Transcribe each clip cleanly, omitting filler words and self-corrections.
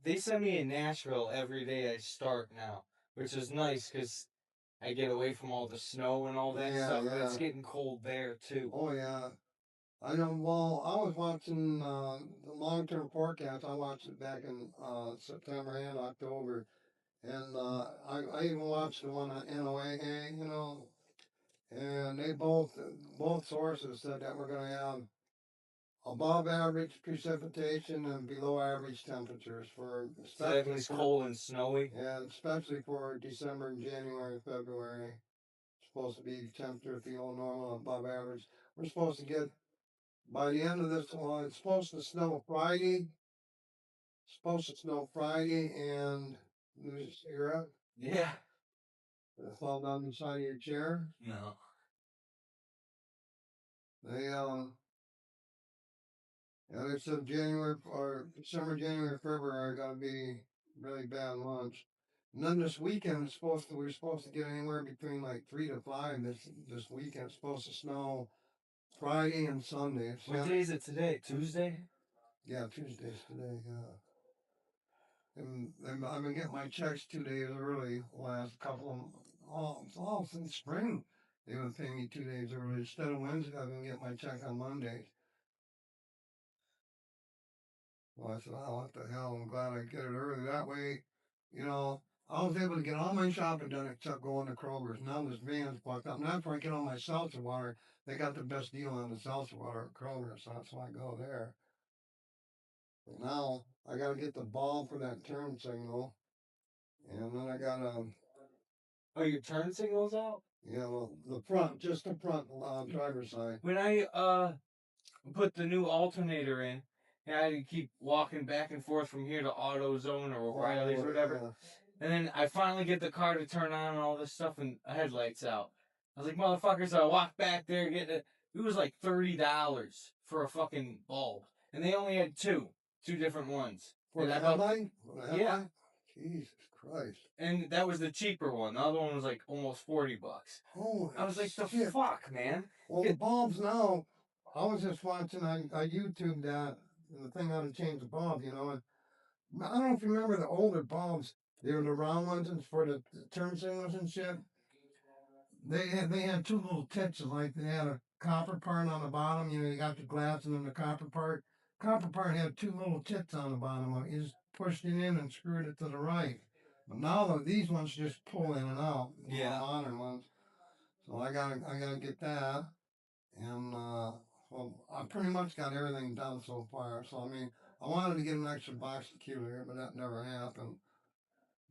they send me in Nashville every day I start now, which is nice because I get away from all the snow and all that stuff. But it's getting cold there too. Oh yeah. I know. Well, I was watching the long-term forecast. I watched it back in September and October, and I even watched the one on NOAA, and they both sources said that we're going to have above average precipitation and below average temperatures for So that means cold and snowy. yeah, especially for December and January and February. It's supposed to be temperature below normal, above average. We're supposed to get by the end of this one. It's supposed to snow Friday. It's supposed to snow Friday and lose a cigarette. Yeah. Fall down the side of your chair. No. They yeah, they said January or December, January, February are gonna be really bad months. And then this weekend it's supposed to we're supposed to get anywhere between like 3 to 5 this weekend. It's supposed to snow Friday and Sunday. What day is it today? Tuesday? Yeah, Tuesday's today, yeah. And I've been getting my checks 2 days early last couple of all since spring. They've been paying me 2 days early. Instead of Wednesday, I've been getting my check on Mondays. Well, I said, oh, what the hell? I'm glad I get it early. That way, I was able to get all my shopping done except going to Kroger's. Now this van's fucked up. Now after I get all my seltzer water, they got the best deal on the seltzer water at Kroger's, so that's why I go there. But now I gotta get the bulb for that turn signal, and then I gotta. Oh, your turn signal's out? Yeah, well, the front, just the front driver's side. When I put the new alternator in, and I had to keep walking back and forth from here to AutoZone or O'Reilly's or whatever. Yeah. And then I finally get the car to turn on and all this stuff, and the headlights out. I was like, motherfuckers, so I walked back there getting it. It was like $30 for a fucking bulb. And they only had two different ones. For the headlight? Yeah. Jesus Christ. And that was the cheaper one. The other one was like almost $40. Holy I was like, the shit. fuck, man? Well, the bulbs now, I was just watching, I YouTubed that, and the thing how to change the bulb, and I don't know if you remember the older bulbs. They were the round ones and for the turn signals and shit. They had two little tits, like they had a copper part on the bottom. You got the glass and then the copper part. Copper part had two little tits on the bottom of it. You just pushed it in and screwed it to the right. But now these ones just pull in and out. Yeah. Modern ones. So I gotta get that. And well, I pretty much got everything done so far. So I mean, I wanted to get an extra box of Q here, but that never happened.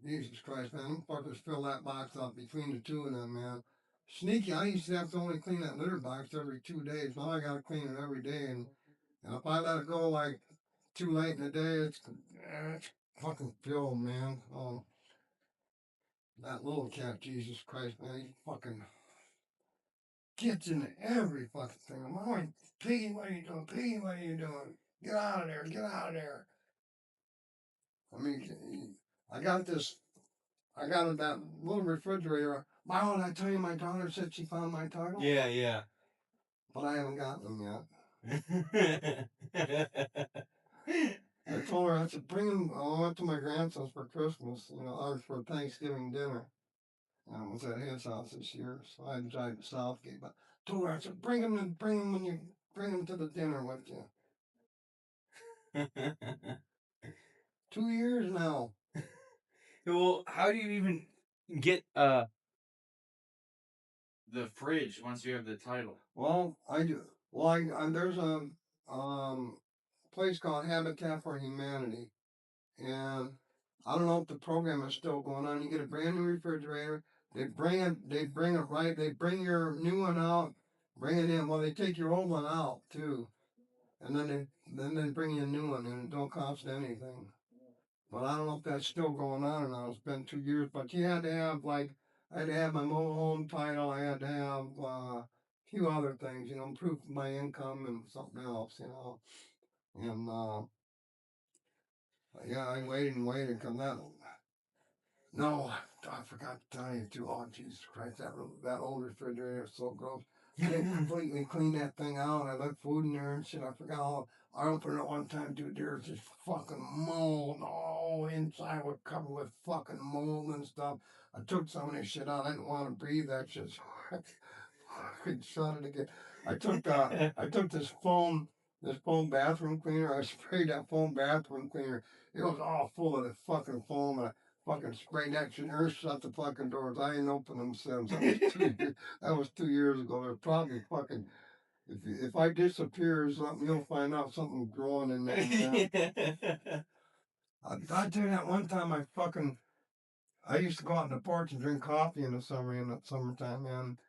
Jesus Christ, man, them fuckers fill that box up between the two of them, man. Sneaky, I used to have to only clean that litter box every 2 days. Now I gotta clean it every day, and if I let it go like too late in the day, it's fucking filled, man. Oh, that little cat, Jesus Christ, man, he fucking gets into every fucking thing. I'm always, Piggy, what are you doing? Piggy, what are you doing? Get out of there, get out of there. I mean, I got this I got that little refrigerator. Wow, did I tell you my daughter said she found my title? Yeah, yeah. But I haven't gotten them yet. I told her, I said, bring them. I went to my grandson's for Christmas, or for Thanksgiving dinner. And I was at his house this year, so I had to drive to Southgate. But I told her, I said, bring them when you bring them to the dinner with you. 2 years now. Well, how do you even get the fridge once you have the title? Well, I do. Well, there's a place called Habitat for Humanity, and I don't know if the program is still going on. You get a brand new refrigerator. They bring it. They bring it right. They bring your new one out. Bring it in. Well, they take your old one out too, and then they bring you a new one, and it don't cost anything. But I don't know if that's still going on or not. It's been 2 years, but you had to have I had to have my mobile home title. I had to have a few other things, proof of my income and something else, And yeah, I waited and waited because that. No, I forgot to tell you too. Oh Jesus Christ, that old refrigerator is so gross. I didn't completely clean that thing out. I left food in there and shit. I forgot I opened it one time, dude. There's this fucking mold. Oh, inside was covered with fucking mold and stuff. I took some of this shit out. I didn't want to breathe that shit. So I fucking shut it again. I took this foam bathroom cleaner. I sprayed that foam bathroom cleaner. It was all full of the fucking foam. And I fucking sprayed that shit or shut the fucking doors. I ain't opened them since. That was 2 years ago. There's probably fucking if I disappear or something, you'll find out something growing in there. Man. I tell you that one time I used to go out on the porch and drink coffee in the summertime, man.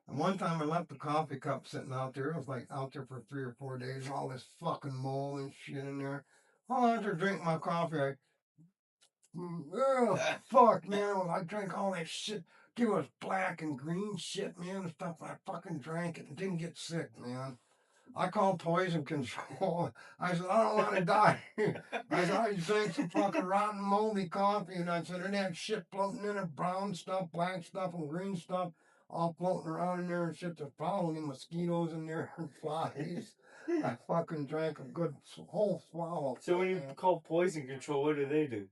And one time I left the coffee cup sitting out there. It was like out there for 3 or 4 days. All this fucking mold and shit in there. Oh, after drinking my coffee, oh, fuck, man. I drank all that shit. It was black and green shit, man. The stuff I fucking drank it and didn't get sick, man. I called poison control. I said, I don't want to die. I said, I drank some fucking rotten, moldy coffee. And I said, and that shit floating in it, brown stuff, black stuff, and green stuff, all floating around in there and shit. There's probably mosquitoes in there and flies. I fucking drank a good whole swallow. So when you call poison control, what do they do?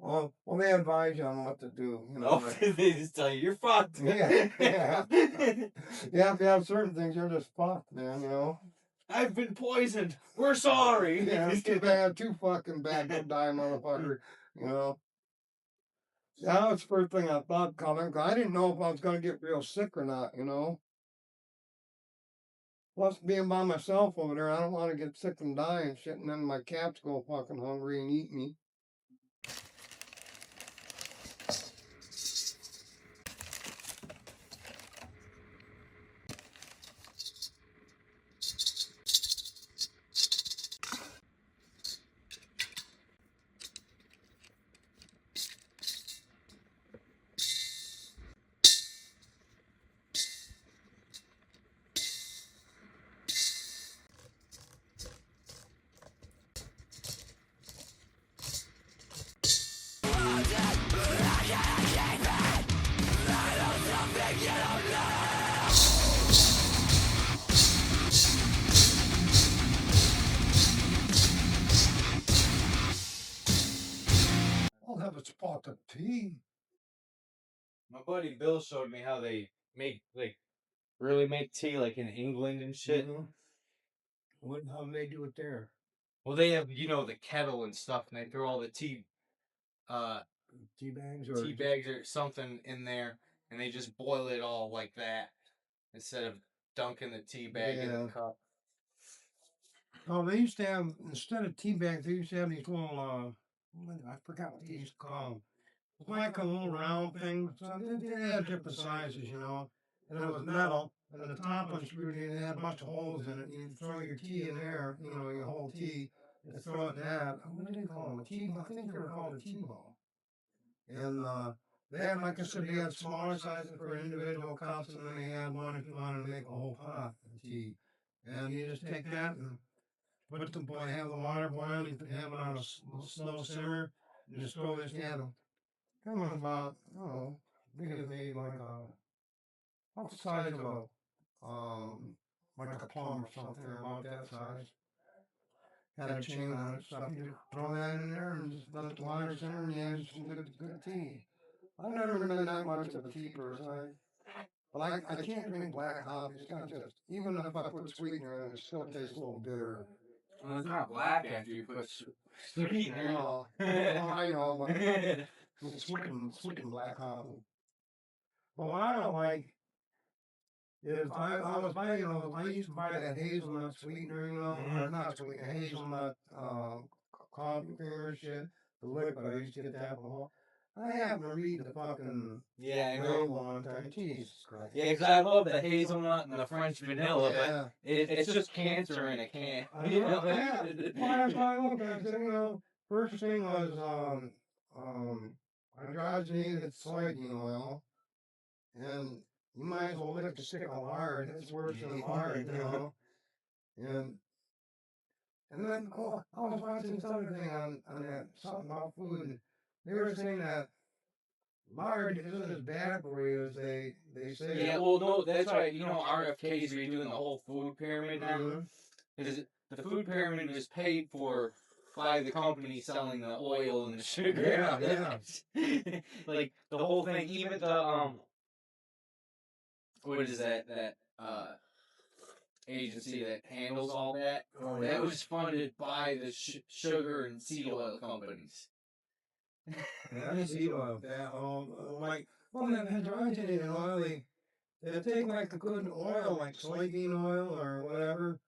Well, they advise you on what to do. You know, they just tell you you're fucked. Yeah. Yeah, if you have certain things, you're just fucked, man. You know. I've been poisoned. We're sorry. Yeah, it's too bad, too fucking bad. Don't die, motherfucker. You know. Yeah, that was the first thing I thought, Colin. I didn't know if I was gonna get real sick or not. You know. Plus, being by myself over there, I don't want to get sick and die and shit, and then my cats go fucking hungry and eat me. I'll have a spot of tea. My buddy Bill showed me how they really make tea like in England and shit. Mm-hmm. How do they do it there? Well, they have the kettle and stuff, and they throw all the tea bags or something in there, and they just boil it all like that instead of dunking the tea bag in the cup. Oh, they used to have, instead of tea bags, they used to have these little, I forgot what they used to call them. It's like a little round thing. So they had different sizes, you know. And it was metal, and the top one screwed in, it had a bunch of holes in it. You'd throw your tea in there, you know, your whole tea, and throw it in that. What do they call them? A tea ball? I think they were called a tea ball. And they had, like I said, they had smaller sizes for individual cups, and then they had one if you wanted to make a whole pot of tea. And you just take that and have the water boil, you have it on a slow simmer, and just throw this in. That was about, I don't know, big as maybe like about the size of like a plum or something, about that size. Had a chain on it, so you just throw that in there and just let the water simmer, and you have some good tea. I've never been that much of a tea person. But I can't drink black coffee. It's got just, even if I put sweetener in it, it still tastes a little bitter. Well, it's not black after you put sweetener. Well, I know, but it's sweetened black coffee. But what I don't like is I used to buy that hazelnut sweetener, you know, or not sweetener, hazelnut coffee creamer shit, the liquid. I used to get that before. I happened to read the fucking label one time. Jesus Christ. Yeah, because I love the hazelnut and the French vanilla, but it's just cancer in a can. You know? Yeah. Well, I looked at it, you know, first thing was hydrogenated soybean oil, and you might as well lick a stick of lard. It's worse than lard, you know. And then I was watching this other thing on that something about food, and they were saying that lard isn't as bad for you as they say. Yeah, well, no, that's right. You know, RFK's redoing the whole food pyramid now. the food pyramid was paid for by the company selling the oil and the sugar. Yeah. Like the whole thing, even the what is that agency that handles all that? Oh, That yeah. was funded by the sugar and seed oil companies. Yeah, seed oil. That like, well, that hydrogenated oil, they take like a good oil, like soybean oil or whatever,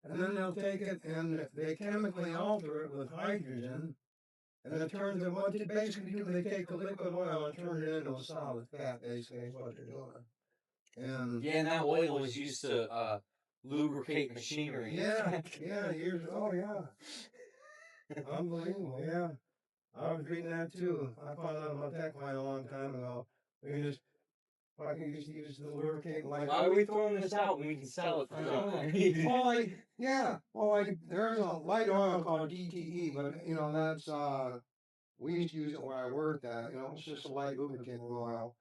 and then they'll take it and they chemically alter it with hydrogen, and it turns it, what they basically do, they take the liquid oil and turn it into a solid fat, basically, is what they're doing. And Yeah, and that oil was used to lubricate machinery. yeah, yeah, years, oh yeah, unbelievable, yeah. I was reading that too. I found out about that quite a long time ago. We just fucking used to use the lubricant like. Why are we throwing this out when we can sell it for I know. something? Well, like, yeah. Well, like, there's a light oil called DTE, but that's we used to use it where I worked at. It's just a light lubricant oil.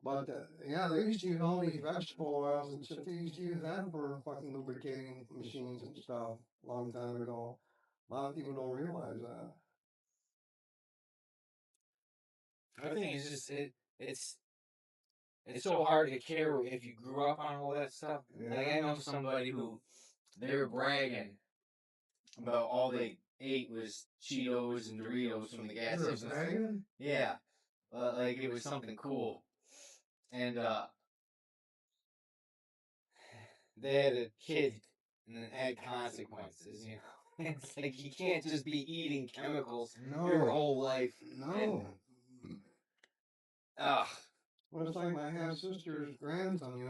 But yeah, they used to use all these vegetable oils and shit. They used to use that for fucking lubricating machines and stuff a long time ago. A lot of people don't realize that. I think it's just it's so hard to care if you grew up on all that stuff. Like I know somebody who they were bragging about all they ate was Cheetos and Doritos from the gas You're station. bragging? Yeah, like it was something cool, and they had a kid and it had consequences. It's like you can't just be eating chemicals your No. whole life. No. Ugh. Well, it's like my half sister's grandson.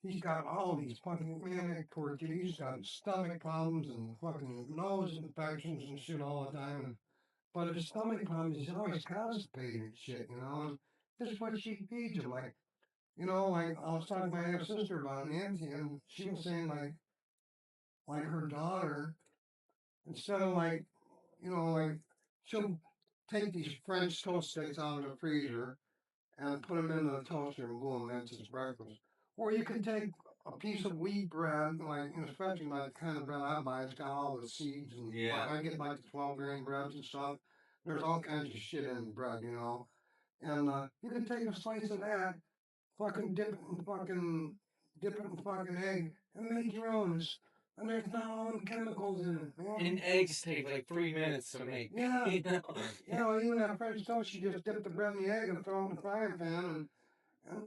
He's got all these fucking manic towards you. He's got stomach problems and fucking nose infections and shit all the time. But if his stomach problems, he's always constipated and shit. And this is what she feeds him. Like I was talking to my half sister about Nancy, and she was saying like her daughter, instead of like she'll take these French toast sticks out of the freezer and put them in the toaster and boom, that's his breakfast. Or you could take a piece of wheat bread, like, especially like the kind of bread I buy, it's got all the seeds and I get like the 12 grain breads and stuff. There's all kinds of shit in bread. And you can take a slice of that, dip it in fucking egg, and make your own. And there's not all them chemicals in it, man. And eggs take like 3 minutes to make. Yeah. You know? Even that French toast, you just dip the bread in the egg and throw it in the frying pan, and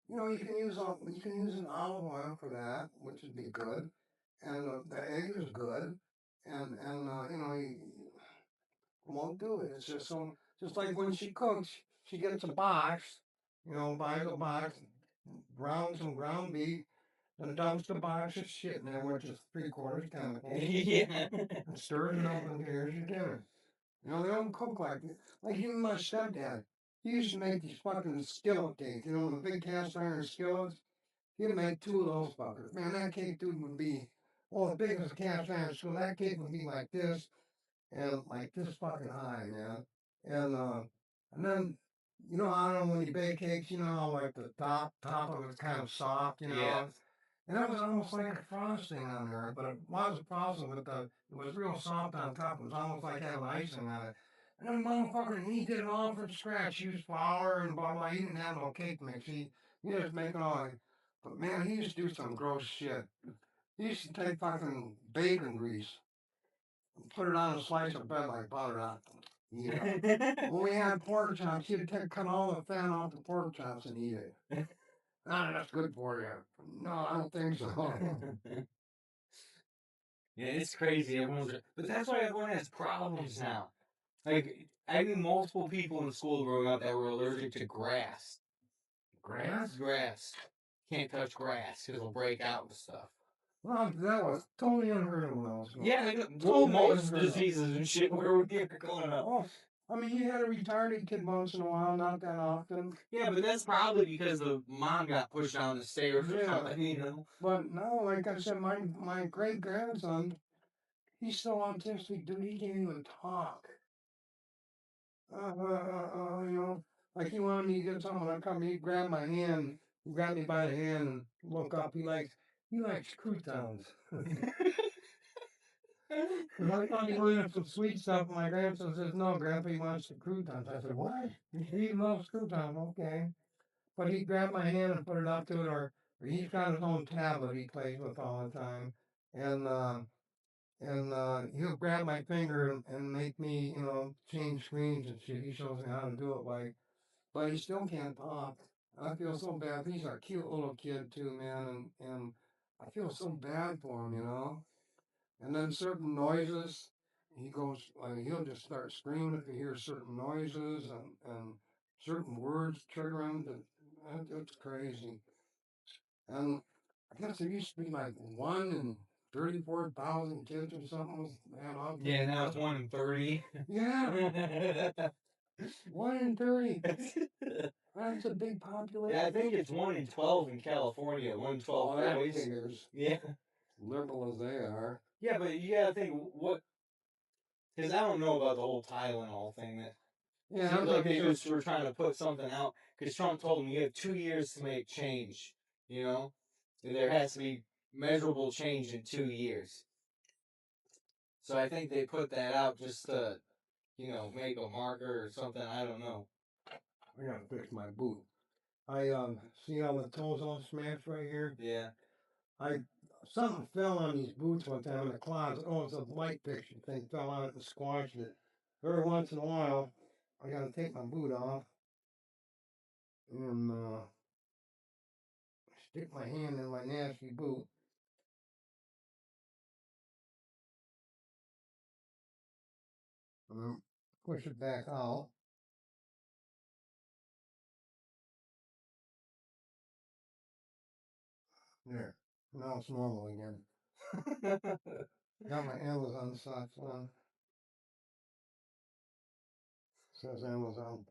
you can use an olive oil for that, which would be good, and the egg is good, and you won't do it. It's just like when she cooks, she gets a box, buys a box, grounds some ground beef, and dumps the box of shit in there, which is 3/4 chemicals, Yeah. and stirs it up, and here's your dinner. They don't cook like this. Like even my stepdad, he used to make these fucking skillet cakes, the big cast iron skillets. He'd make two of those fuckers. Man, that cake dude would be, well, as big as a cast iron skillet. That cake would be like this, and like this fucking high, man. And then, I don't know when you bake cakes, how like the top of it's kind of soft, Yeah. and that was almost like a frosting on there, but it was a frosting it was real soft on top. It was almost like having icing on it. And then motherfucker, he did it all from scratch. He used flour and blah blah. He didn't have no cake mix. He just make it all. But man, he used to do some gross shit. He used to take fucking bacon grease and put it on a slice of bread like butter on. Yeah. When we had pork chops, he'd cut all the fat off the pork chops and eat it. Ah, that's good for you. No, I don't think so. Yeah, it's crazy. But that's why everyone has problems now. Like, I knew multiple people in school growing up that were allergic to grass. Grass? Grass. Can't touch grass because it'll break out and stuff. Well, that was totally unheard of when I was Yeah, most diseases and shit were going up. Oh, I mean, you had a retarded kid once in a while, not that often. Yeah, but that's probably because the mom got pushed down the stairs or Yeah. something. But no, like I said, my great grandson, he's so autistic, dude. He can't even talk. Like he wanted me to get something. I come, he grabbed my hand, he grabbed me by the hand, and look up. He likes croutons. Because I thought he wanted some sweet stuff. And my grandson says, no, Grandpa, he wants the croutons. I said, what? He loves croutons. Okay. But he grabbed my hand and put it up to it, or he's got his own tablet he plays with all the time. And he'll grab my finger and make me, change screens and shit. He shows me how to do it, like, but he still can't talk. I feel so bad. He's a cute little kid too, man, and I feel so bad for him. And then certain noises, he goes, he'll just start screaming if he hears certain noises and certain words trigger him. It's crazy. And I guess there used to be like 1 in 34,000 kids or something with that autism. Yeah, now it's 1 in 30. Yeah, 1 in 30. That's a big population. Yeah, I think it's 1 in 12 in California. 1 in 12 Oh, that boys. figures. Yeah. Liberal as they are. Yeah, but you gotta think what. Because I don't know about the whole Tylenol thing. That Yeah, seems like they just were trying to put something out. Because Trump told them you have 2 years to make change. You know? And there has to be measurable change in 2 years. So I think they put that out just to, make a marker or something. I don't know. I gotta fix my boot. I see how the toes all smashed right here. Yeah. Something fell on these boots one time in the closet. Oh, it's a light fixture thing fell on it and squashed it. Every once in a while, I gotta take my boot off and stick my hand in my nasty boot. And then push it back out. There. Now it's normal again. Got my Amazon socks on. Says Amazon.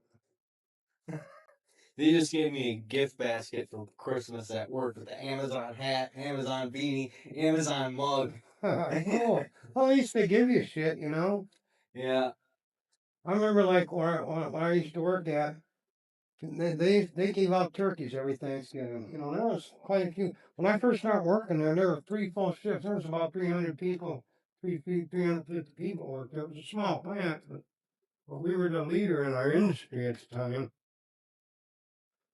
They just gave me a gift basket for Christmas at work with the Amazon hat, Amazon beanie, Amazon mug. Cool. Well, at least they give you shit, Yeah. I remember like when I used to work at, they gave out turkeys every Thanksgiving. There was quite a few. When I first started working there were 3 full shifts. There was about 300 people, 350 people worked there. It was a small plant, but we were the leader in our industry at the time.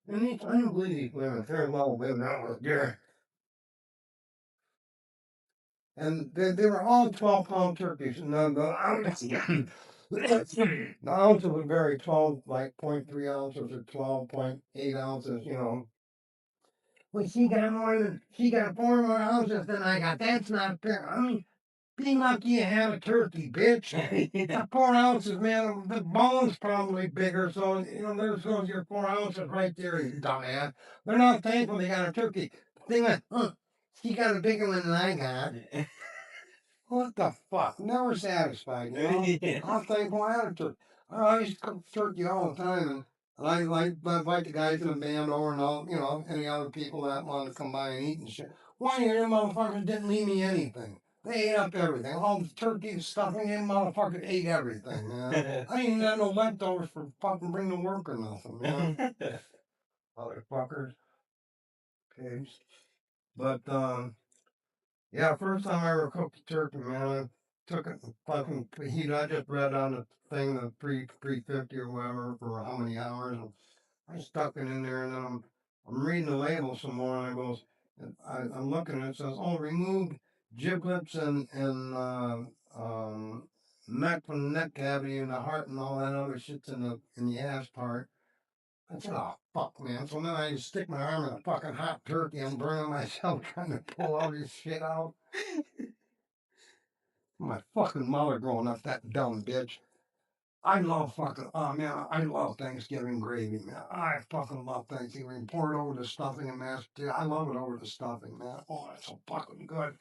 And I don't believe these women, they're well women out with there. And they were all 12-pound turkeys. And the ounces would vary 12, like 0.3 ounces or 12.8 ounces. Well, she got 4 more ounces than I got. That's not fair. I mean, be lucky you had a turkey, bitch. The 4 ounces, man, the bone's probably bigger, so, there goes your 4 ounces right there, you dumbass. They're not thankful they got a turkey. They went, she got a bigger one than I got. What the fuck? Never satisfied. Yeah. I'm thankful I had a turkey. I used to cook turkey all the time, and I invite the guys in the band over and all, any other people that wanted to come by and eat and shit. One of them motherfuckers didn't leave me anything. They ate up everything. All the turkey and stuffing, them motherfuckers ate everything, man. I ain't got no leftovers for fucking bring to work or nothing, man. Motherfuckers. Pigs. But, yeah, first time I ever cooked a turkey, man, I took it and fucking heat. I just read on the thing, the 350 or whatever, for how many hours, and I stuck it in there, and then I'm reading the label some more, and I'm looking, and it says, oh, remove giblets and neck from the neck cavity and the heart and all that other shit's in the ass part. I said, oh, fuck, man. So then I just stick my arm in a fucking hot turkey and burning myself trying to pull all this shit out. My fucking mother growing up, that dumb bitch. I love fucking, oh man, I love Thanksgiving gravy, man. I fucking love Thanksgiving. Pour it over the stuffing and mashed potatoes. I love it over the stuffing, man. Oh, it's so fucking good.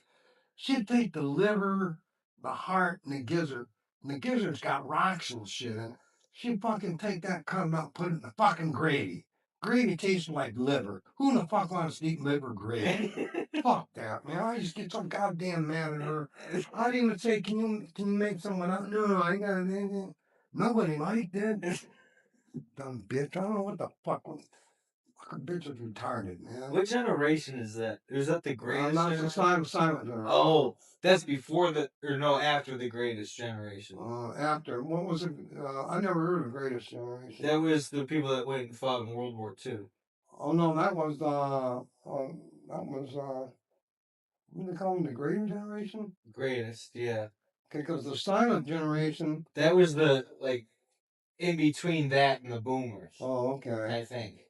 She'd take the liver, the heart, and the gizzard. And the gizzard's got rocks and shit in it. She'd fucking take that, cut it up, put it in the fucking gravy. Gravy tastes like liver. Who in the fuck wants to eat liver gravy? Fuck that, man. I just get so goddamn mad at her. I'd even say, can you make someone else? No, I got anything. Nobody liked it. Dumb bitch. I don't know what the fuck. fucking bitch is retarded, man. What generation is that? Is that the greatest Not the generation? silent generation. Oh, that's before the, or no, after the greatest generation. After, what was it? I never heard of the greatest generation. That was the people that went and fought in World War II. Oh no, that was what do they call them, the greatest generation? Greatest, yeah. Okay, because the silent generation. That was the, like, in between that and the boomers. Oh, okay. I think.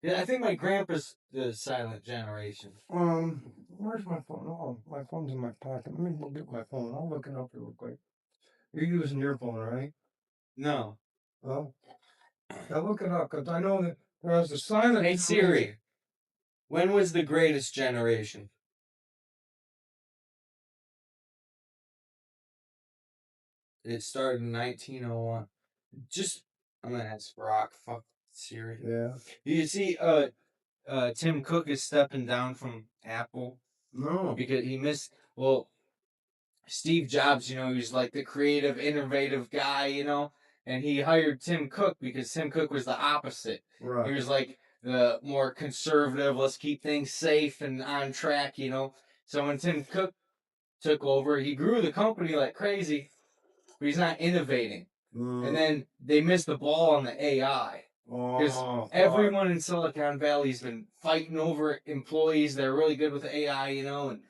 Yeah, I think my grandpa's the silent generation. Where's my phone? Oh, my phone's in my pocket. Let me go get my phone. I'll look it up real quick. You're using your phone, right? No. Well, I'll look it up because I know that there was the silent. Hey Siri, when was the greatest generation? It started in 1901. Just, I'm gonna ask Brock. Fuck Siri. Yeah. You see, Tim Cook is stepping down from Apple. No. Because he missed. Well, Steve Jobs, he was like the creative, innovative guy, and he hired Tim Cook because Tim Cook was the opposite. Right. He was like the more conservative, let's keep things safe and on track, So when Tim Cook took over, he grew the company like crazy, but he's not innovating. And then they missed the ball on the AI. Because everyone in Silicon Valley's been fighting over employees that are really good with AI, and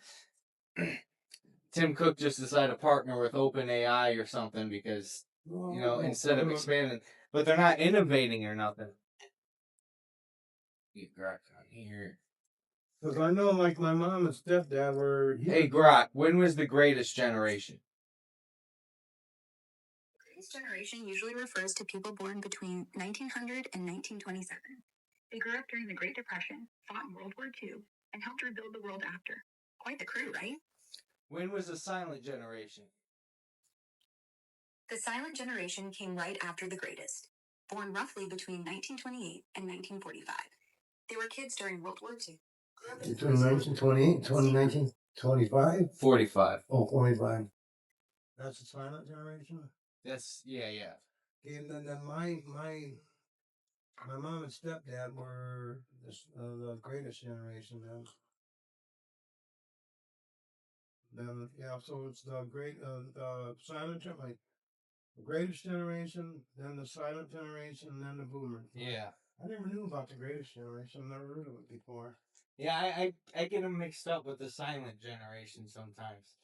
Tim Cook just decided to partner with OpenAI or something because, instead of expanding, but they're not innovating or nothing. Get Grok on here. Because I know, like, my mom and stepdad were. Hey, Grok, when was the greatest generation? Greatest generation usually refers to people born between 1900 and 1927. They grew up during the Great Depression, fought in World War II, and helped rebuild the world after. Quite the crew, right? When was the silent generation? The silent generation came right after the greatest, born roughly between 1928 and 1945. They were kids during World War II. Between 1928 and 1925? 45. Oh, 45. That's the silent generation? That's, yeah. Okay, and then my mom and stepdad were the greatest generation then. Then, yeah, so it's the silent generation, the greatest generation, then the silent generation, and then the boomers. Yeah. I never knew about the greatest generation. Never heard of it before. Yeah, I get them mixed up with the silent generation sometimes.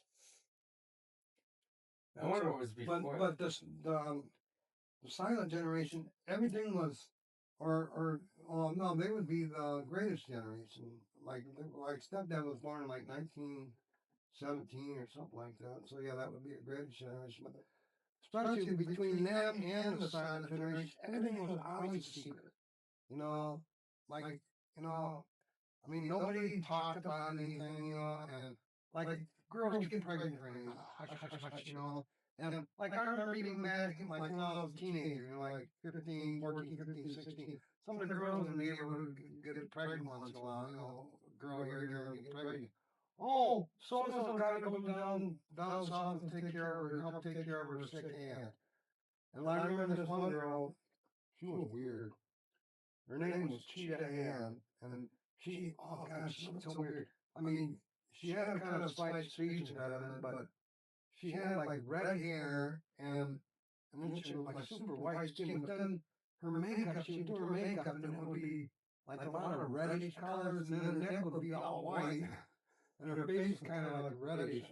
I wonder what was before. But the silent generation, everything was, no, they would be the greatest generation. Like stepdad was born in like 1917 or something like that. So yeah, that would be a greatest generation. But especially between them and the silent generation, everything was always a secret. You know, like, you know, I mean, nobody talked about anything, and like girls get pregnant for anything, hush, hush, hush, and like I remember even back, like when I was a teenager, like 15, 14, 15, 16, some of the girls in the neighborhood get pregnant once in a while, a girl here and there get pregnant. Oh, so and so got to go down south and take care of her, help take care of her sick aunt. And I remember this one girl, she was weird. Her name was Cheetah Ann, and oh God, she looked so weird. I mean, she had kind of slight speech impediment, but she had like red hair, and then she was like super white skin, but then her makeup, she would do her makeup, and it would be like a lot of reddish colors, and then her neck would be all white, and her face was kind of like reddish.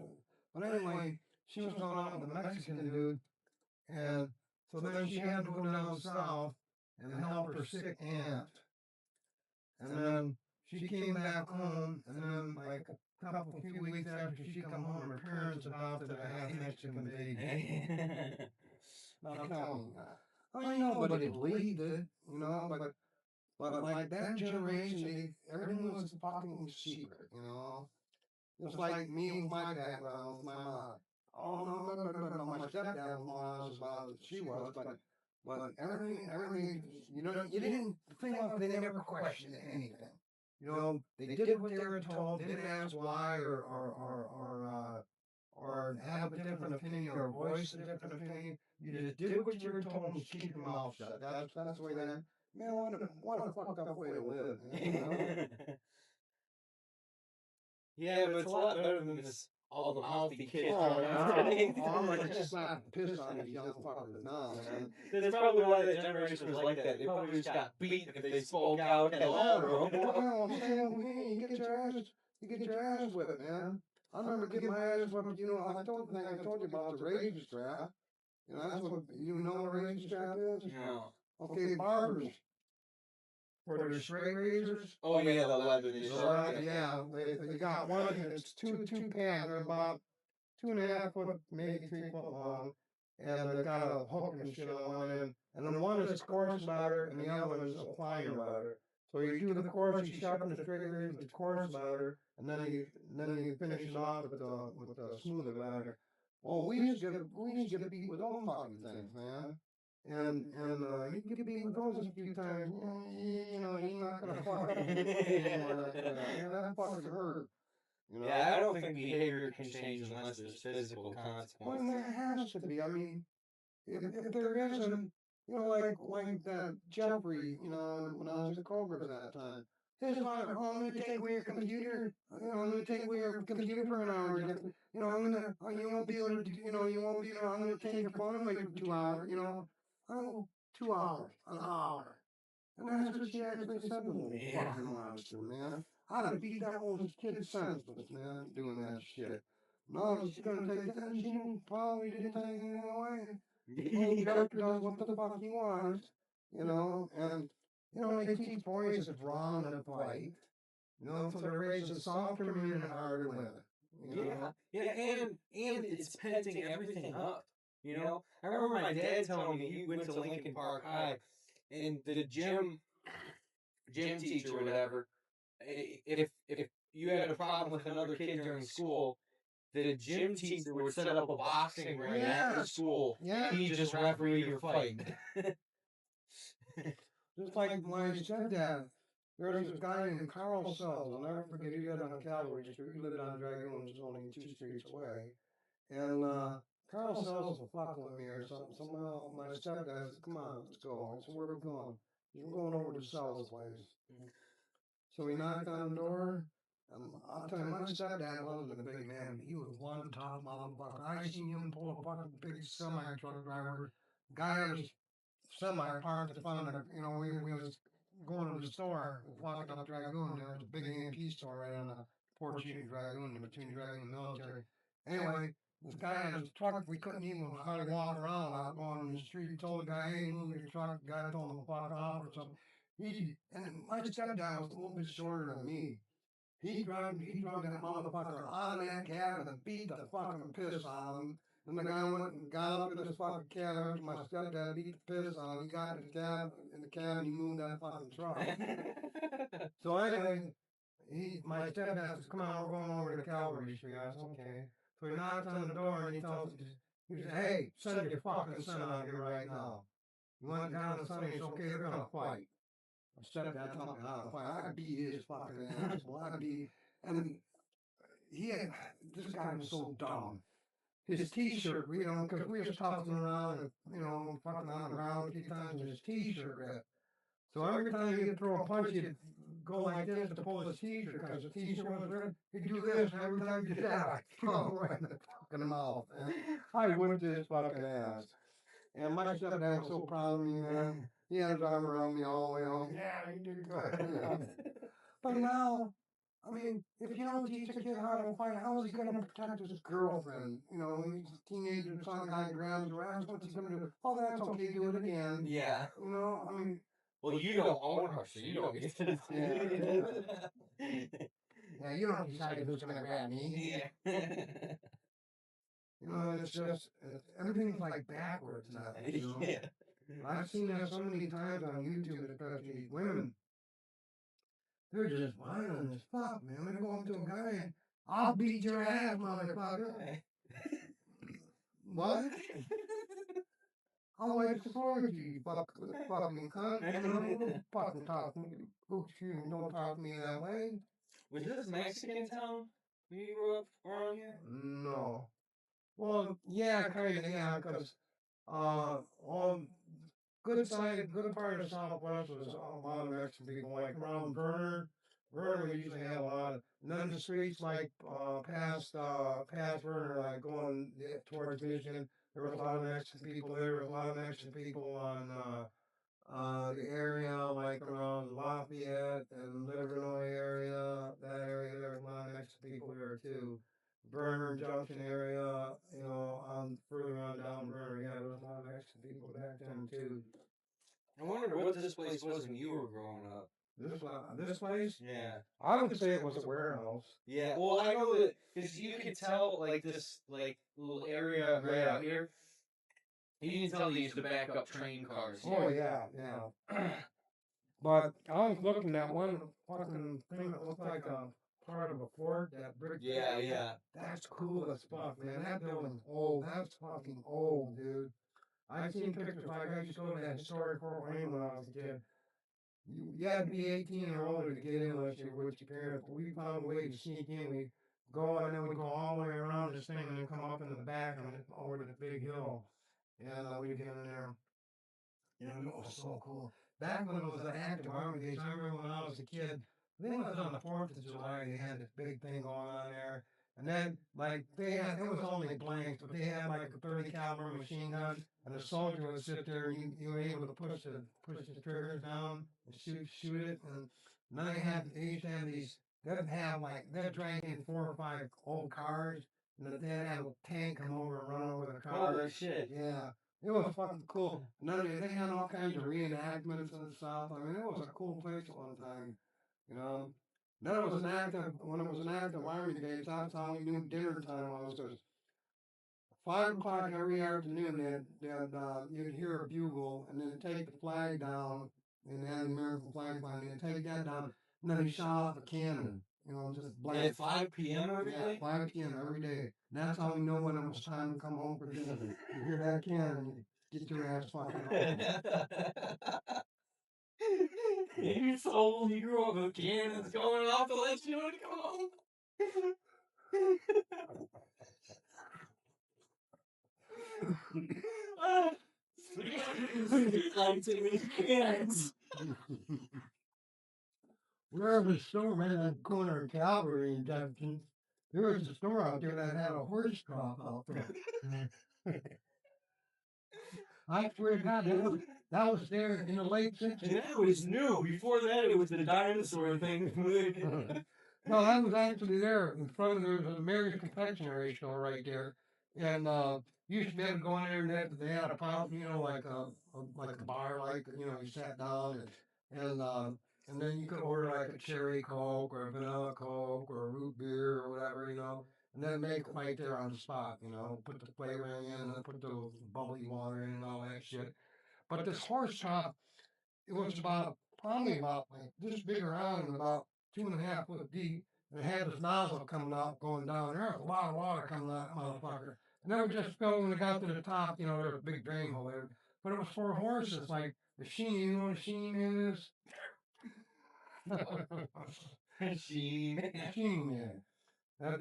But anyway, she was going out with a Mexican dude, and so then she had to go down south and help her sick aunt. And then she came back home, and then like a few weeks after she come home, her parents adopted a half Mexican baby. Now tell me, I know, but it believed it, but like that generation, everything was a fucking secret, Just like me with my background, with my mom. Oh no, my stepdad was more honest about it than she was, but everything, you didn't. The thing was, they never questioned anything. They did what they were told, didn't ask why or have a different opinion or voice a different opinion. You just did what you were told and keep your mouth shut. That's the way that. Man, what a fucked up way to live, man, you know? Yeah, but it's a lot better than this all the mouthy kids Oh, running yeah. everything. Oh, I'm gonna slap the piss on these young fuckers now, man. That's probably why that generation was like that. They probably just got beat if they spoke out in the ballroom. Well, I'm saying, man, you get your ass whipped, man. I remember getting my ass whipped, you know, I told you about the razor strap. You know, that's what, you know what a razor strap is? No. Okay, barbers, for their straight razors. Oh yeah, the leather. They Yeah, they got one, it's two pads, they're about 2.5 foot, maybe 3 foot long, and they got a hook and shit on one end. And then one is coarse leather, and the other one is a finer leather. So you do the coarse, you sharpen the straight razor with the coarse leather, and then you finish it off with the smoother leather. Well, we used to get beat with those fucking things, man. You get beat with those a few times, you know, you're not gonna fuck up anymore after that. Man, that fucking hurt. You know? Yeah, I don't think behavior can change unless there's physical consequences. Well, there has to be. I mean, if there isn't, you know, like that Jeffrey, you know, when I was at Kroger's that time, his father, oh, I'm gonna take away your computer. You know, I'm gonna take away your computer for an hour. You know, you won't be able to, you know, you won't be able. I'm gonna take your phone away for 2 hours. You know, oh, 2 hours, an hour. And that's what she actually said to me. Yeah. Fucking monster, man. I'd have beat that old kid senseless, man, doing that shit. No, she's gonna take that. She probably didn't take anything away. Old doctor does what the fuck he wants, you know, and, you know, they teach boys it's wrong to fight. You know, so they're raised a softer men and harder women. You know? Yeah, and it's penting everything up. You know, I remember my dad telling me he went to Lincoln Park High, and the gym teacher or whatever, if you had a problem with another kid during school, the gym teacher would set up a boxing ring after school. Yeah. He just referee your fight. Just like my stepdad, there was this guy named Carl Sells. I'll never forget. He lived on Calvary Street. He lived on Dragoons, only 2 streets away. And Carl Sells was fucking with me or something. So my stepdad said, "Come on, let's go." I said, "Where are we going?" He said, "We're going over to Sells' place." So we knocked on the door. I'll tell you, my stepdad wasn't a big man. He was one tough motherfucker. I seen him pull a fucking big semi truck driver. Guy had his semi parked in front of the, you know, we was going to the store, walking up Dragoon. There was a big A&P store right on the 4th Street and Dragoon, between Dragoon and military. Anyway, this guy had his truck. We couldn't even hardly walk around out going on the street. He told the guy, "Hey, move your truck." The guy told him to fuck off or something. And my stepdad was a little bit shorter than me. He drove that motherfucker out of that cab and beat the fucking piss out of him. Then the guy went and got up in his fucking cab after my stepdad beat the piss out of him. He got in the cab and he moved that fucking truck. So anyway, my stepdad says, "Come on, we're going over to Calvary Street." I said, "Okay." So he knocks on the door and he said, "Hey, send your fucking son out here right now." He went down and said, "It's okay, they're gonna fight." My stepdad taught me how to fight. I beat his fucking ass. And this guy was so dumb. His t-shirt, you know, because we was tossing around and, you know, fucking on the ground a few times, and his t-shirt ripped. So every time he'd throw a punch, he'd go like this to pull his t-shirt, because his t-shirt was ripped. He'd do this, and every time he did that, I'd throw him right in the fucking mouth, man. I whipped his fucking ass. And my stepdad was so proud of me, man. He had his arm around me all the way home. "Yeah, you did good." You know? But now, I mean, if you don't teach a kid how to fight, how is he going to protect his girlfriend? You know, he's a teenager, some guy grabs her ass, what's he going to do? Oh, that's okay, do it again. Yeah. You know, I mean. Well, you don't own her, so you don't get to. Yeah, you don't decide who's going to grab me. Yeah. You know, it's just, everything's like backwards now, you know? Yeah. I've seen that so many times on YouTube, especially these women. They're just violent as fuck, man. They go up to a guy and, "I'll beat your ass, motherfucker." What? I'll wipe the floor with you, fucking cunt. You know, don't fucking talk to me. Oh, excuse me, don't talk to me that way. Was this Mexican town when you grew up around here? No. Well, yeah, kind of, yeah, because, all good side, good part of Southwest was a lot of Mexican people. Like around Verner, we usually had a lot of. And then the streets like past Verner, like going towards Michigan, there was a lot of Mexican people there. There was a lot of Mexican people on the area like around Lafayette and Livernois area. That area, there was a lot of Mexican people there too. Vernon Junction area, you know, on further on down Vernon, yeah, there was a lot of Mexican people back then too. I wonder what this place was when you were growing up. This place? Yeah. I would say it was a warehouse. Yeah. Well, I know that because you could tell like this like little area right out here. You can tell they used to back up train cars. Oh yeah, yeah. But I was looking at one fucking thing that looked like a part of a fort, that brick. Yeah, yeah. That's cool as fuck, man. That building's old. That's fucking old, dude. I've seen pictures. Like I used to go to that historic Fort Wayne when I was a kid. You had to be 18 or older to get in unless you were with your parents. But we found a way to sneak in. We go and then we go all the way around this thing and then come up in the back and over to the big hill. And we'd get in there. And it was so cool. Back when it was the active army days, I remember when I was a kid, I think it was on the 4th of July, they had this big thing going on there. And then, like, it was only blanks, but they had like a 30 caliber machine gun, and the soldier would sit there, and you were able to push the triggers down and shoot it. And then they used to have these, they'd drag in 4 or 5 old cars, and then they'd have a tank come over and run over the car. Holy shit. Yeah. It was fucking cool. They had all kinds of reenactments and stuff. I mean, it was a cool place at one time, you know. Then it was when it was an active army days, that's how we knew dinner time was. Because 5 o'clock every afternoon, you'd hear a bugle, and then take the flag down, and they had the American flag flying, and take that down, and then they shot off a cannon. You know, just blank. At 5 p.m. every day? 5 p.m. every day. That's how we know when it was time to come home for dinner. You hear that cannon, you get your ass fucking home. You're so old, you grew up with cannons going off to let you know to come home. Like to me, cannons. Where was a store right on the corner of Calvary and Jefferson? There was a store out there that had a horse trough out there. I swear to God, that was there in the late 60s. And that was new. Before that, it was the dinosaur thing. No, that was actually there in front of there was an Mary's Confectionery store right there, and you used to be able to go in there and they had a fountain, you know, like a bar, like you know, you sat down and then you could order like a cherry Coke or a vanilla Coke or a root beer or whatever, you know, and then make it right there on the spot, you know, put the flavoring in and then put the bubbly water in and all that shit. But this horse chop, it was probably about like this big around and about 2.5 foot deep. And it had this nozzle coming out, going down. There was a lot of water coming out, that motherfucker. And then it just filled when it got to the top, you know, there was a big drain hole there. But it was for horses, like the sheen, you know what a sheen is? Machine. Sheen, yeah.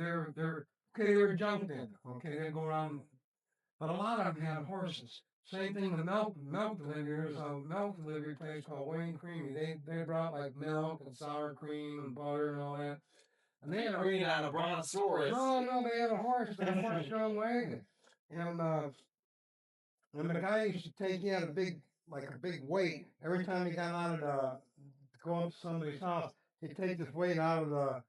They were jumped in. Okay, they go around. But a lot of them had horses. Same thing with milk delivery. There's a milk delivery place called Wayne Creamy. They brought like milk and sour cream and butter and all that. And they had Bring it on a brontosaurus. No, they had a horse-drawn wagon. And the guy used to take, he had a big weight. Every time he got out of to go up to somebody's house, he'd take this weight out of the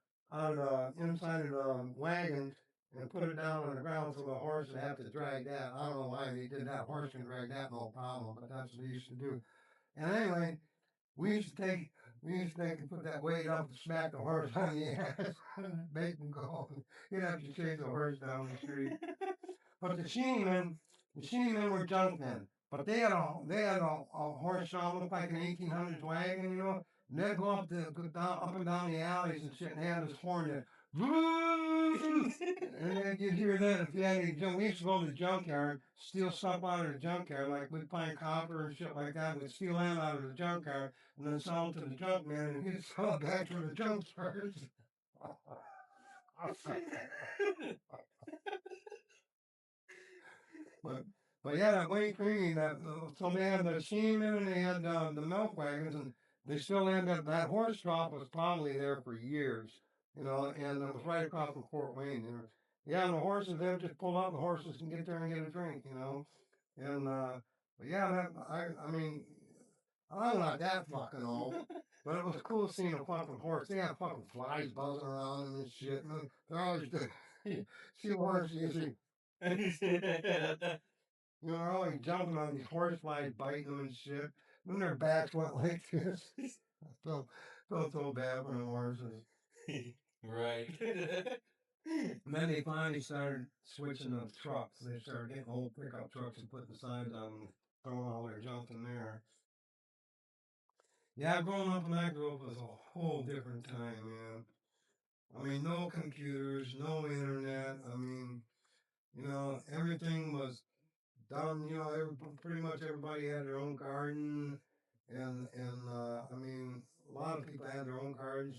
inside of the wagon and put it down on the ground so the horse would have to drag that. I don't know why they did that. Horse can drag that, no problem, but that's what they used to do. And anyway, we used to take and put that weight up and smack the horse on the ass, make him go. You'd have to chase the horse down the street. But the Sheeneymen were junk men. But they had a horse that looked like an 1800s wagon, you know. And they'd go up and down the alleys and shit, and they had this horn that, and then you'd hear that if you had any junk. We used to go to the junkyard, steal stuff out of the junkyard, like we'd find copper and shit like that. We'd steal that out of the junkyard and then sell it to the junk man, and he'd sell it back to the junk stores. But yeah, that Wayne Creamy, so they had the Seaman and they had the milk wagons, and they still had that horse trough was probably there for years, you know, and it was right across from Fort Wayne. Yeah, and the horses, they would just pull out the horses and get there and get a drink, you know. And, but yeah, I mean, I'm not that fucking old, but it was cool seeing a fucking horse. They had fucking flies buzzing around them and shit. And they're always, see a horse, you see, you know, they're always jumping on these horse flies, biting them and shit. Then their backs went like this. I felt so bad for the horses. Right. And then they finally started switching to trucks. They started getting old pickup trucks and putting sides on them, throwing all their junk in there. Yeah, growing up in that group was a whole different time, man. I mean, no computers, no internet. I mean, you know, everything was done. You know, pretty much everybody had their own garden, and I mean, a lot of people had their own gardens.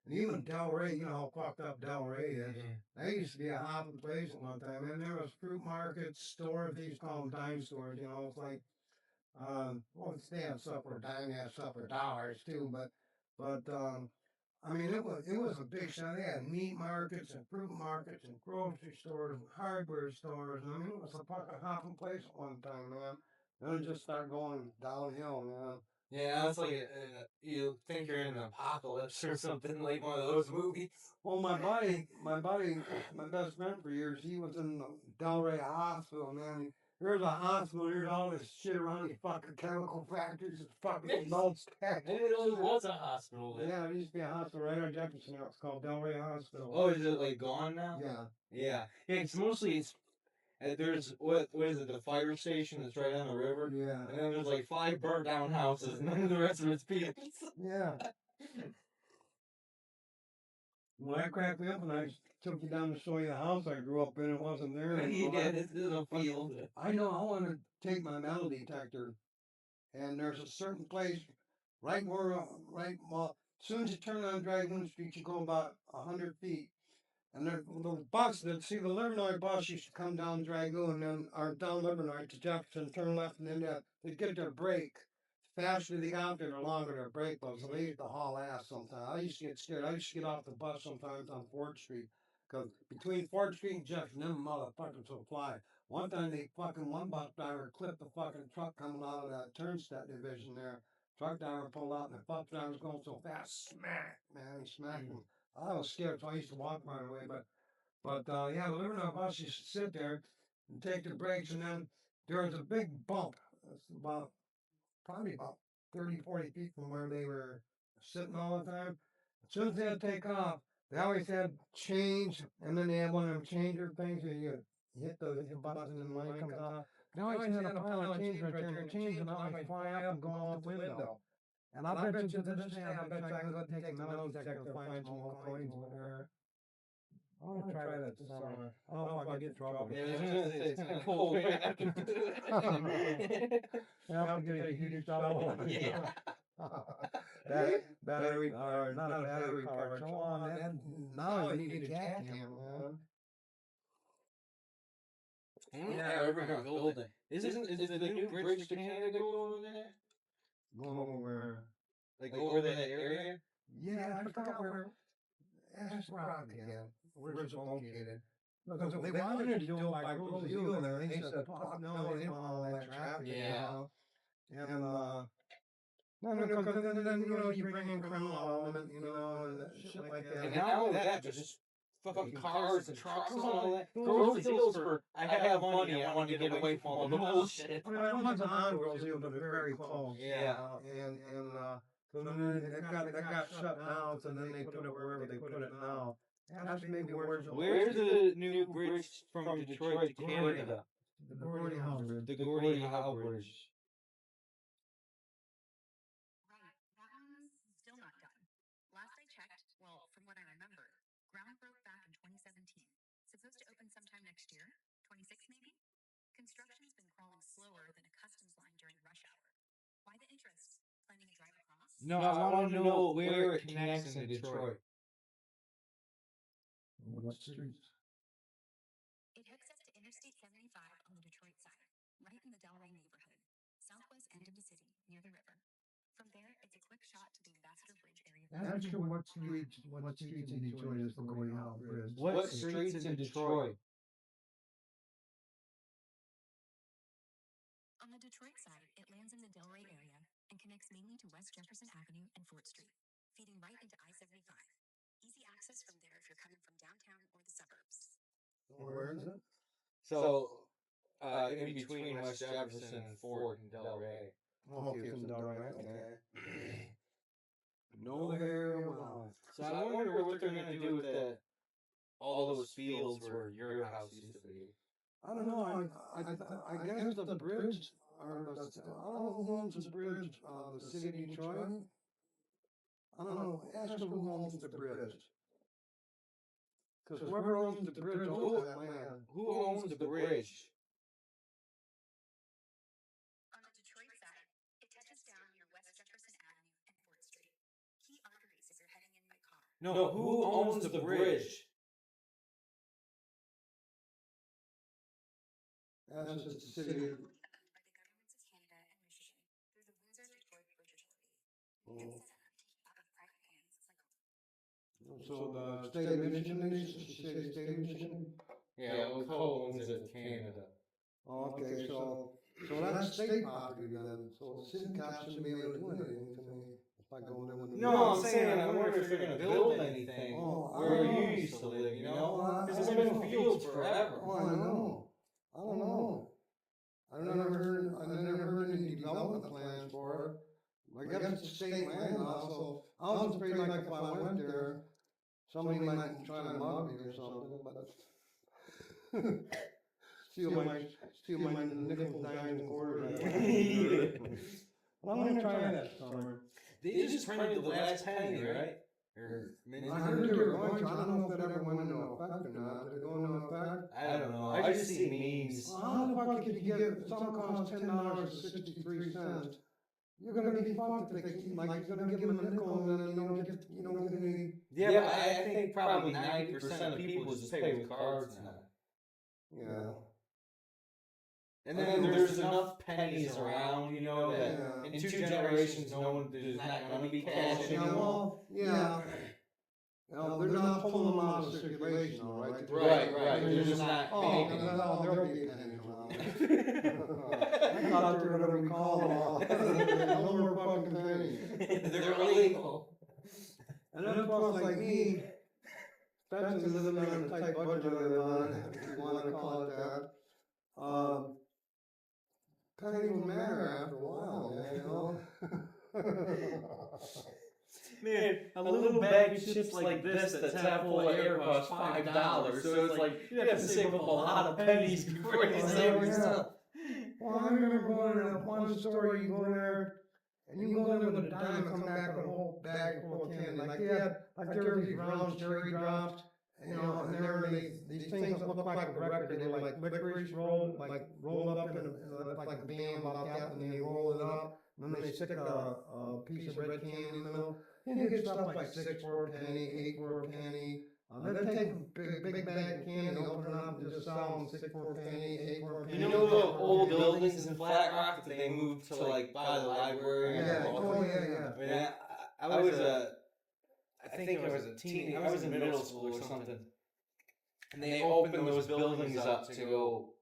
And even Delray, you know how fucked up Delray is. That used to be a hopping place at one time. And there was fruit markets, stores. They used to call them dime stores. You know, it's like well, they had supper, dime, they had supper dollars too, but I mean, it was a big shop. They had meat markets and fruit markets and grocery stores and hardware stores. And I mean, it was a fucking hopping place at one time, man. Then it just started going downhill, man. Yeah, it's like you think you're in an apocalypse or something, like one of those movies. Well, my best friend for years, he was in the Delray Hospital, man. There's a hospital, there's all this shit around these fucking chemical factories, it's fucking smoke stacks. Maybe there was a hospital there. Yeah, there used to be a hospital right on Jefferson. It's called Delray Hospital. Oh, is it like gone now? Yeah. Yeah. Yeah, it's mostly there's what is it, the fire station that's right on the river? Yeah. And then there's like 5 burnt down houses and then the rest of it's fields. Yeah. Well, that cracked me up when I took you down to show you the house I grew up in. It wasn't there anymore. Yeah, this is a field. I know I want to take my metal detector, and there's a certain place right where, well, as soon as you turn on Dragoon Street, you go about 100 feet. And the bus, the Livernois bus used to come down Dragoon, or down Livernois to Jefferson, turn left, and then they'd get their break. The faster they got there, the longer their break was. So they used to haul ass sometimes. I used to get scared. I used to get off the bus sometimes on 4th Street. Because between 4th Street and Jefferson, them motherfuckers will fly. One time one bus driver clipped the fucking truck coming out of that turnstile division there. Truck driver pulled out, and the bus driver was going so fast. Smack! Man, he smacked him. I was scared, so I used to walk right away. But yeah, the Livernois bus used to sit there and take the breaks, and then there was a big bump. It's probably about 30, 40 feet from where they were sitting all the time. As soon as they had to take off, they always had change, and then they had one of them changer things where you hit the button and the money comes out. They always had a pile of change right there, and the change would always fly up and go out the window. And I bet you to this day, I bet you I can go take a metal detector and find some old coins over there. I want to try that this summer. I don't know if I get in trouble. Yeah, I was gonna say, it's kind of cold. Right after I have to get a huge shovel. Yeah. Battery power, not a battery power. Come on, man. Now you need a jackhammer, man. Yeah, we're gonna build it. Is the new bridge to Canada go over there? Going over where? Like over that area? Yeah, I forgot where. Ask Rock again. Where's it located? Because they wanted to do it by Rose Hill there. They said, fuck no, they didn't want all that traffic. Yeah. And, no, because then, you know, you bring in criminal element, you know, and shit like that. And not only that, just fucking cars and trucks and all that. Rose Hills for, I have money, I want to get away from all the bullshit. I mean, it wasn't on Rose Hill, but very close. Yeah. So then that got shut down, so then they put it wherever they put it now. That's maybe where's the new bridge from Detroit to Canada? The Gordie Howe Bridge. The Gordie Howe Bridge. Right, that one's still not done. Last I checked, well, from what I remember, ground broke back in 2017. Supposed to open sometime next year, 26 maybe? Construction's been crawling slower than a customs line during rush hour. Why the interest? Planning a drive across? No, I want to know where it connects in Detroit. What streets? It hooks up to Interstate 75 on the Detroit side, right shot to the Ambassador Bridge area. Ask her what streets in Detroit is for Gordie Howe Bridge. What streets in Detroit? On the Detroit side, it lands in the Delray area and connects mainly to West Jefferson Avenue and Fort Street, feeding right into I-75. Easy access from there if you're coming from downtown or the suburbs. Where is it? So, in between West Jefferson and Fort and Delray. Okay, it's in Delray. Okay. No area well. So I wonder what they're gonna do with that. All those fields where your house used to be. I don't know. I guess the bridge, or the, I don't know who owns the bridge. The city of Detroit. I don't know. Ask her who owns the bridge. Because whoever owns the bridge owns that land. Who owns the bridge? On the Detroit side, it touches down near West Jefferson Avenue and Fort Street. Key arteries if you're heading in by car. No, who owns the bridge? That's just the city. Owned by the governments of Canada and Michigan through the Windsor-Detroit Bridge Authority. It's set up out of private hands like So the state of Michigan, state of Michigan. Yeah, co-owns it, Canada. Okay, so that's state property then. So the city cops shouldn't be able to do anything to me if I go there with. No, I'm saying I wonder if they're gonna build anything where you used to live, you know? Because it's been fields forever. Oh, I know. I don't know. I never heard any development plans for it. I guess it's state land also. I was afraid like if I went there, somebody might try to mug me or something, but steal my nickels, dimes, and quarters. Well, I'm gonna try that summer. They just printed the last penny, right? I heard they were going to. I don't know if that ever went into effect or not. Did it go into effect? I don't know. I just see memes. Well, how the fuck if you get something costs $10.63? You're gonna be fucked if they keep like you're gonna give them a nickel and then you don't get any. Yeah, but I think probably 90% of people just pay with cards now. Yeah. And then there's enough pennies around, you know, that in 2 generations, there's not going to be cash anymore. Yeah. They're not pulling them out of circulation, all right? Right. They're just not making them. There'll be pennies around. I thought they were going to recall them all. No more fucking pennies. They're illegal. And then folks like me, especially living on a tight budget I live on, if you want to call it that, pennies will matter after a while, man, you know? Man, a little bag of chips like this that's half full of air costs $5, so it's like you have to save up a lot of pennies before you save yourself. Well, I remember going to that one store, you go there, and you go there with a dime and come back with a whole bag full of candy. Like there were these round cherry drops, you know, and there were these things that looked like a record. They were like licorice rolled up in like a band about that, and they roll it up, and then they stick a piece of red candy in the middle. And you get stuff like 6 for a penny, 8 for a penny. They take a big bag of candy, open it up, and just sell them 6 for a penny, 8 for a penny. You know the old buildings in Flat Rock that they moved to like by the library? Yeah, I mean, I was I think I was a teen. I was in middle school or something, and they opened those buildings up to go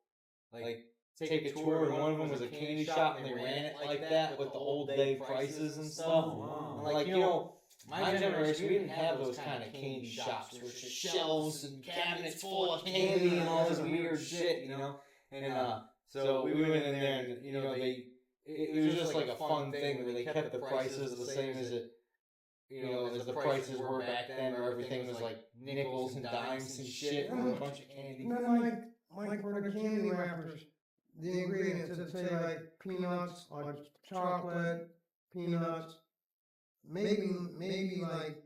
like take a tour. And one of them was a candy shop, and they ran it like that with the old day prices and stuff. And like you know. My generation, we didn't have those kind of candy shops where it's just shelves and cabinets full of candy and all this weird shit, you know. And so we went in there, and you know, it was just like a fun thing where they kept the prices the same as it, you know, as the prices were back then, where everything was like nickels and dimes and shit, and a bunch of candy. And then like for the candy wrappers, the ingredients that say like peanuts, like chocolate, peanuts. Maybe like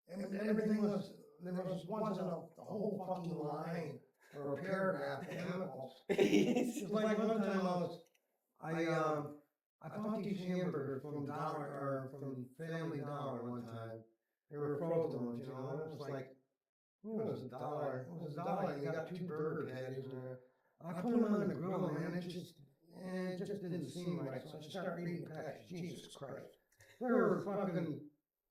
everything was there was once in a whole fucking line or a paragraph of chemicals. It's like one time I bought these hamburgers from Family Dollar one time. They were frozen ones, you know. It was like it was $1. It was $1, and they got 2 burger patties in there. I put them on the grill, man. It just didn't seem right. So I started reading the package. Jesus Christ. there were fucking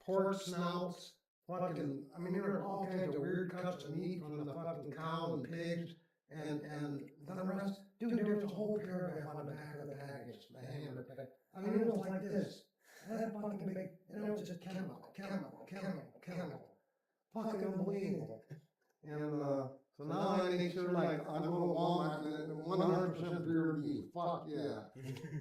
pork snouts, fucking, I mean, there were all kinds of weird cuts of meat from the fucking cow and pigs, and then the rest, dude, there was a whole paragraph on the back of the package, the hamburger package. I mean, it was like this, that fucking big, and it was just chemical, fucking unbelievable. And, so now I make sure, like, I go to Walmart and 100% pure beef, fuck yeah.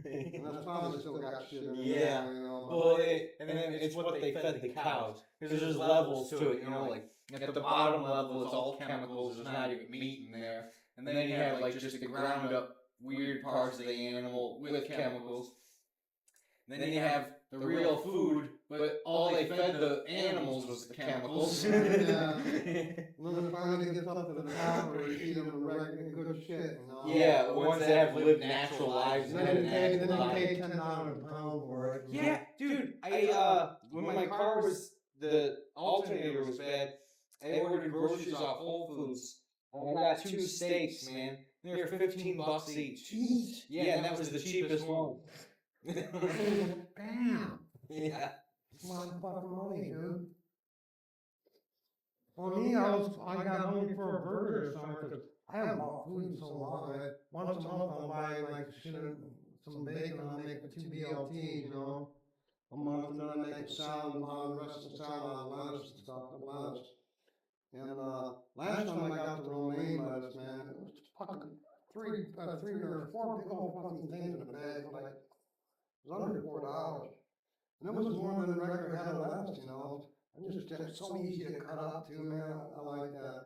And that's probably still got shit in Yeah. there, you know. Well, and then it's what they fed the cows. Because there's levels to it, you know, like at the bottom level it's all chemicals, there's not even meat in there. And then you have like just the ground up weird parts of the animal with chemicals. And then you have the real food, but all they fed the animals was the chemicals. And then it finally gets up to the top where you feed them the regular good shit, you know. Yeah, the ones that have lived natural lives. And then you pay $10 a pound for it. Yeah, dude, I when my car was, the alternator was bad, I ordered groceries off Whole Foods. I got 2 steaks, man. They were $15 each. Jeez. Yeah, and that was the cheapest one. Bam. Yeah. It's a lot of fucking money, dude. For me, I got hungry for a burger this summer because I haven't bought food in so long. Once a month I'll buy like some bacon, I'll make 2 BLTs, you know, a month, and then I make a salad, the rest of the salad out of lettuce and stuff, the lettuce. And last time I got the romaine lettuce, man, it was fucking three or four big old fucking things in a bag, like it was under $4. And it was more than a regular head of lettuce, you know. It's so easy to cut up too, man. I like that.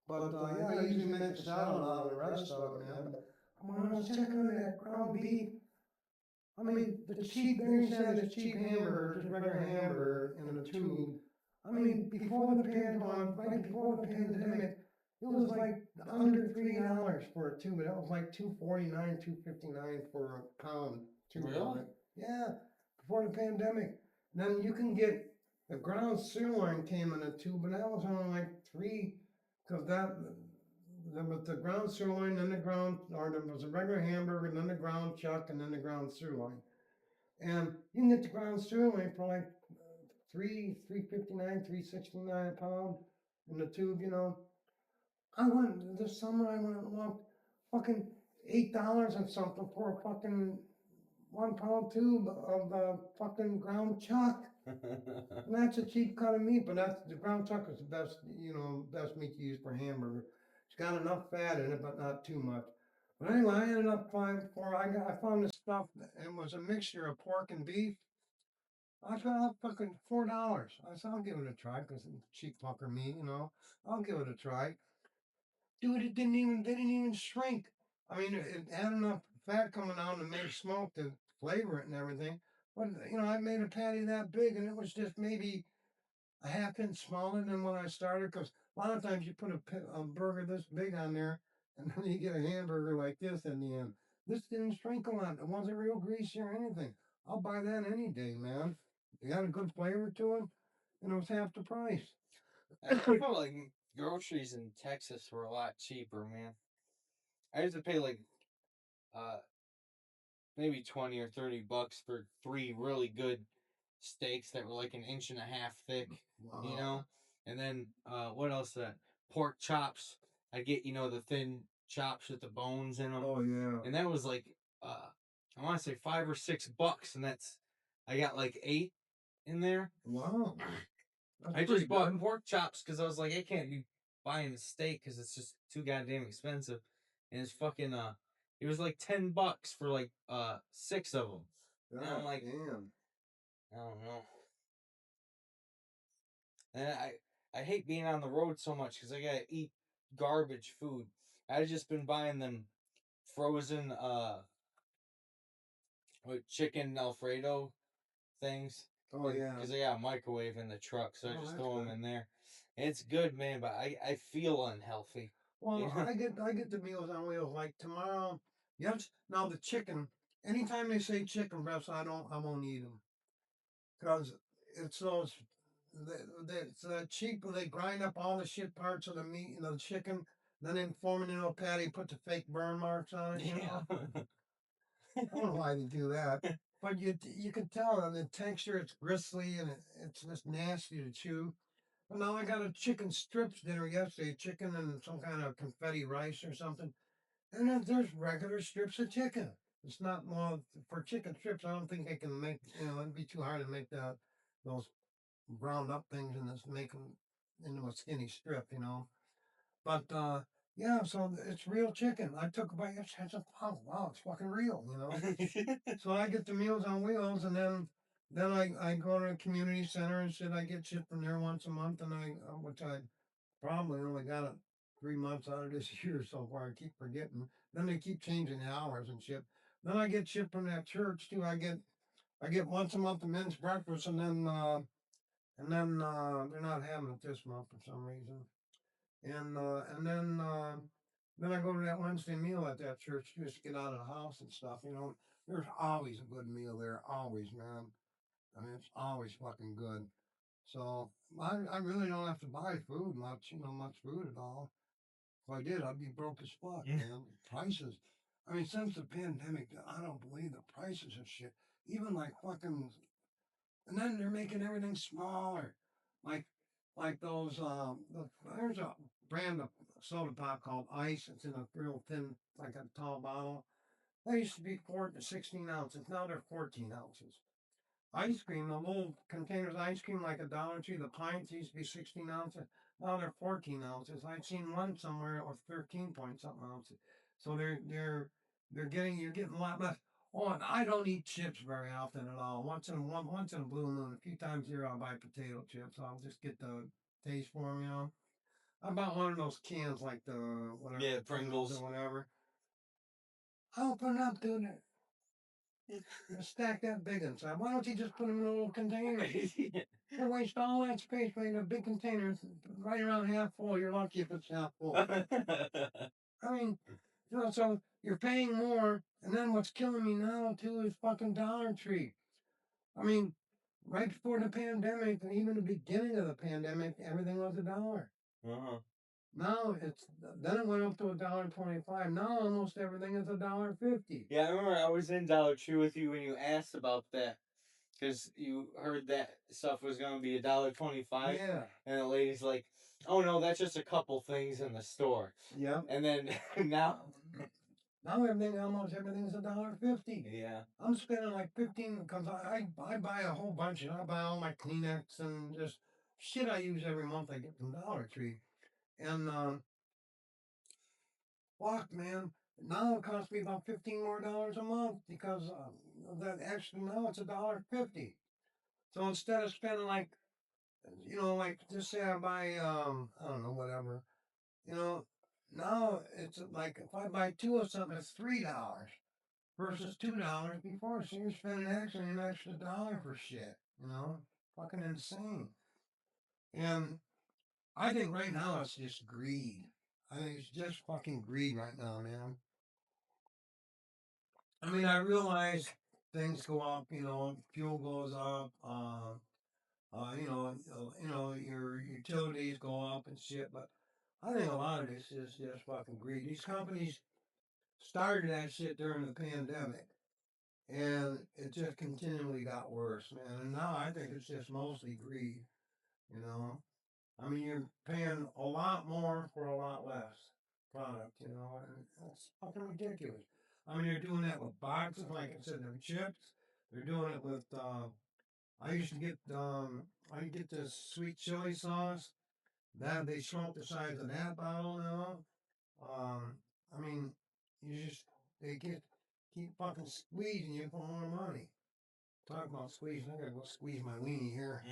But yeah, I usually make a salad out of the rest of it, man. But when I was checking on that ground beef, I mean, the cheap, there you said this cheap hamburger, just regular hamburger in a tube. I mean, before the pandemic, right before the pandemic, it was like under $3 for a tube. It was like $2.49, $2.59 for a pound. Really? Yeah, before the pandemic. Then you can get the ground sirloin came in a tube, but that was only like $3, because there was the ground sirloin, then the ground, or there was a regular hamburger, then the ground chuck, and then the ground sirloin. And you can get the ground sirloin for like $3.59, $3.69 a pound in the tube, you know. I went this summer. I went and looked, fucking $8 and something for a fucking 1 pound tube of the fucking ground chuck. And that's a cheap cut of meat, but that's the ground chuck is the best, you know, best meat to use for hamburger. It's got enough fat in it, but not too much. But anyway, I ended up I found this stuff, and it was a mixture of pork and beef. I found fucking $4. I said, I'll give it a try, because it's cheap fucker meat, you know. I'll give it a try. Dude, they didn't even shrink. I mean, it had enough fat coming out to make smoke to flavor it and everything. But, you know, I made a patty that big, and it was just maybe a half inch smaller than when I started, because a lot of times you put a burger this big on there, and then you get a hamburger like this in the end. This didn't shrink a lot. It wasn't real greasy or anything. I'll buy that any day, man. It got a good flavor to it, and it was half the price. I feel like groceries in Texas were a lot cheaper, man. I used to pay like uh maybe 20 or $30 for 3 really good steaks that were like an inch and a half thick, Wow. you know? And then what else that pork chops. I get, you know, the thin chops with the bones in them. Oh yeah. And that was like I want to say $5 or $6, and that's I got like 8 in there. Wow. That's I pretty just bought good. pork chops because I was like, I can't be buying a steak because it's just too goddamn expensive. And it's fucking it was like $10 for like 6 of them. And I'm like, damn. I don't know. And I hate being on the road so much because I gotta eat garbage food. I've just been buying them frozen with chicken Alfredo things. Oh yeah. Because I got a microwave in the truck, so I Oh, just that's throw them good. in there. And it's good, man, but I feel unhealthy. Well, Yeah. I get the Meals on Wheels like tomorrow. Yes. Now the chicken. Anytime they say chicken breasts, I won't eat them, because it's those. It's that cheap. They grind up all the shit parts of the meat, the chicken, then they form it into a patty, put the fake burn marks on it. You know. I don't know why they do that. but you can tell on the texture it's bristly and it's just nasty to chew. But now I got a chicken strips dinner yesterday, chicken and some kind of confetti rice or something. And then there's regular strips of chicken. It's not well for chicken strips. I don't think they can make. It'd be too hard to make those ground up things and just make them into a skinny strip. But yeah, so it's real chicken. I took a bite. I said, "Oh wow, it's fucking real." So I get the Meals on Wheels, and then I go to a community center and shit. I get shit from there once a month, and which I probably only got it 3 months out of this year so far. I keep forgetting. Then they keep changing the hours and shit. Then I get shit from that church too. I get once a month the men's breakfast, and then they're not having it this month for some reason. And then I go to that Wednesday meal at that church just to get out of the house and stuff. There's always a good meal there, always, man. I mean, it's always fucking good. So I really don't have to buy food much, much food at all. If I did, I'd be broke as fuck, man. Prices. I mean, since the pandemic, I don't believe the prices of shit. Even like fucking, and then they're making everything smaller. Like, like those. There's a brand of soda pop called Ice. It's in a real thin, like a tall bottle. They used to be 16 ounces. Now they're 14 ounces. Ice cream, the little containers of ice cream like a Dollar Tree, the pints used to be 16 ounces. Now they're 14 ounces. I've seen one somewhere of 13 point something ounces. So you're getting a lot less. Oh, and I don't eat chips very often at all. Once in a blue moon, a few times a year I'll buy potato chips. I'll just get the taste for them. I bought one of those cans like the whatever, Yeah, Pringles. or whatever. I open it up, dude. Stack that big inside. Why don't you just put them in a little container? You waste all that space making a big container. It's right around half full. You're lucky if it's half full. I mean, so you're paying more, and then what's killing me now too is fucking Dollar Tree. I mean, right before the pandemic, and even the beginning of the pandemic, everything was $1. Uh-huh. Now then it went up to $1.25. Now almost everything is $1.50. Yeah, I remember I was in Dollar Tree with you when you asked about that. Because you heard that stuff was going to be $1.25. Yeah. And the lady's like, "Oh no, that's just a couple things in the store." Yeah. And then now, Now almost everything's $1.50. yeah. I'm spending like 15 because I buy a whole bunch. I buy all my Kleenex and just shit I use every month. I get from Dollar Tree, and fuck, man. Now it costs me about $15 more a month because of that extra. Now it's $1.50. So instead of spending like just say I buy I don't know whatever, you know, now it's like if I buy two of something, it's $3 versus $2 before. So you're spending actually an extra dollar for shit. Fucking insane. And I think right now it's just greed. I think it's just fucking greed right now, man. I mean, I realize things go up. Fuel goes up. Your utilities go up and shit. But I think a lot of this is just fucking greed. These companies started that shit during the pandemic. And it just continually got worse, man. And now I think it's just mostly greed, you know. I mean, you're paying a lot more for a lot less product, and that's fucking ridiculous. I mean, they're doing that with boxes, like I said, they're chips. They're doing it with, I get this sweet chili sauce. That they shrunk the size of that bottle now. I mean, you just, they keep fucking squeezing you for more money. Talk about squeezing. I gotta go squeeze my weenie here.